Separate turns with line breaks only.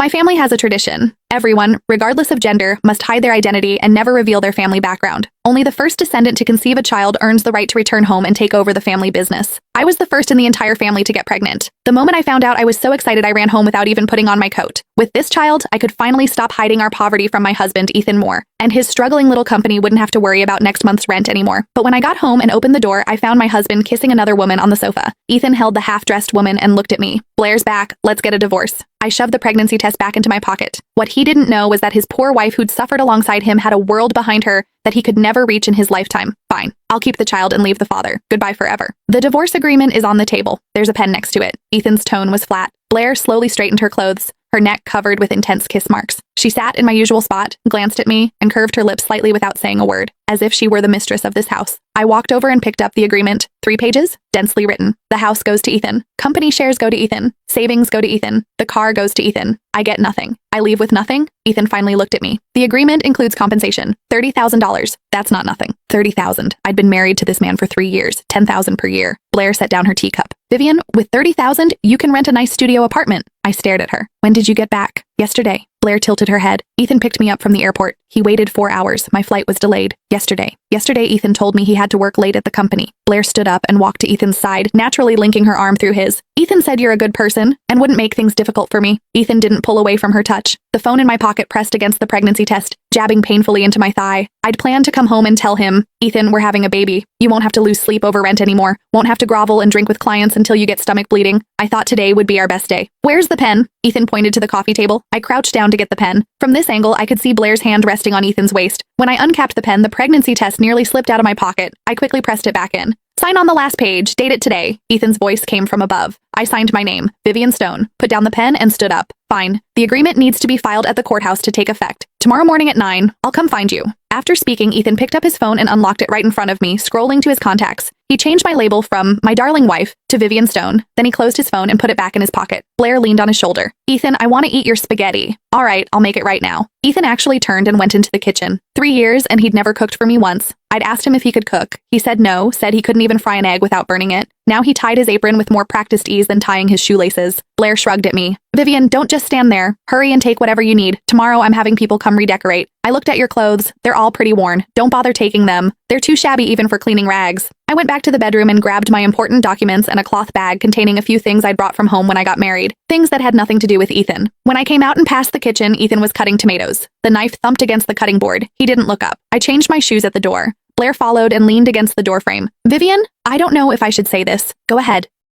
My family has a tradition. Everyone, regardless of gender, must hide their identity and never reveal their family background. Only the first descendant to conceive a child earns the right to return home and take over the family business. I was the first in the entire family to get pregnant. The moment I found out, I was so excited I ran home without even putting on my coat. With this child, I could finally stop hiding our poverty from my husband, Ethan Moore, and his struggling little company wouldn't have to worry about next month's rent anymore. But when I got home and opened the door, I found my husband kissing another woman on the sofa. Ethan held the half-dressed woman and looked at me. "Blair's back. Let's get a divorce." I shoved the pregnancy test back into my pocket. What he didn't know was that his poor wife who'd suffered alongside him had a world behind her that he could never reach in his lifetime. Fine. I'll keep the child and leave the father. Goodbye forever. The divorce agreement is on the table. There's a pen next to it. Ethan's tone was flat. Blair slowly straightened her clothes, her neck covered with intense kiss marks. She sat in my usual spot, glanced at me, and curved her lips slightly without saying a word, as if she were the mistress of this house. I walked over and picked up the agreement. 3 pages, densely written. The house goes to Ethan. Company shares go to Ethan. Savings go to Ethan. The car goes to Ethan. I get nothing. I leave with nothing? Ethan finally looked at me. The agreement includes compensation. $30,000. That's not nothing. $30,000. I'd been married to this man for 3 years. $10,000 per year. Blair set down her teacup. "Vivian, with $30,000, you can rent a nice studio apartment." I stared at her. "When did you get back?" "Yesterday." Blair tilted her head. "Ethan picked me up from the airport. He waited 4 hours. My flight was delayed. Yesterday. Yesterday, Ethan told me he had to work late at the company." Blair stood up and walked to Ethan's side, naturally linking her arm through his. "Ethan said you're a good person and wouldn't make things difficult for me." Ethan didn't pull away from her touch. The phone in my pocket pressed against the pregnancy test, jabbing painfully into my thigh. I'd planned to come home and tell him, "Ethan, we're having a baby. You won't have to lose sleep over rent anymore. Won't have to grovel and drink with clients until you get stomach bleeding." I thought today would be our best day. "Where's the pen?" Ethan pointed to the coffee table. I crouched down to get the pen. From this angle, I could see Blair's hand resting on Ethan's waist. When I uncapped the pen, the pregnancy test nearly slipped out of my pocket. I quickly pressed it back in. "Sign on the last page. Date it today." Ethan's voice came from above. I signed my name, Vivian Stone, put down the pen, and stood up. "Fine. The agreement needs to be filed at the courthouse to take effect. Tomorrow morning at 9, I'll come find you." After speaking, Ethan picked up his phone and unlocked it right in front of me, scrolling to his contacts. He changed my label from "My Darling Wife" to Vivian Stone. Then he closed his phone and put it back in his pocket. Blair leaned on his shoulder. "Ethan, I want to eat your spaghetti." "All right, I'll make it right now." Ethan actually turned and went into the kitchen. 3 years, and he'd never cooked for me once. I'd asked him if he could cook. He said no, said he couldn't even fry an egg without burning it. Now he tied his apron with more practiced ease than tying his shoelaces. Blair shrugged at me. "Vivian, don't just stand there. Hurry and take whatever you need. Tomorrow I'm having people come redecorate. I looked at your clothes. They're all pretty worn. Don't bother taking them. They're too shabby even for cleaning rags." I went back to the bedroom and grabbed my important documents and a cloth bag containing a few things I'd brought from home when I got married. Things that had nothing to do with Ethan. When I came out and passed the kitchen, Ethan was cutting tomatoes. The knife thumped against the cutting board. He didn't look up. I changed my shoes at the door. Blair followed and leaned against the doorframe. "Vivian, I don't know if I should say this." "Go ahead."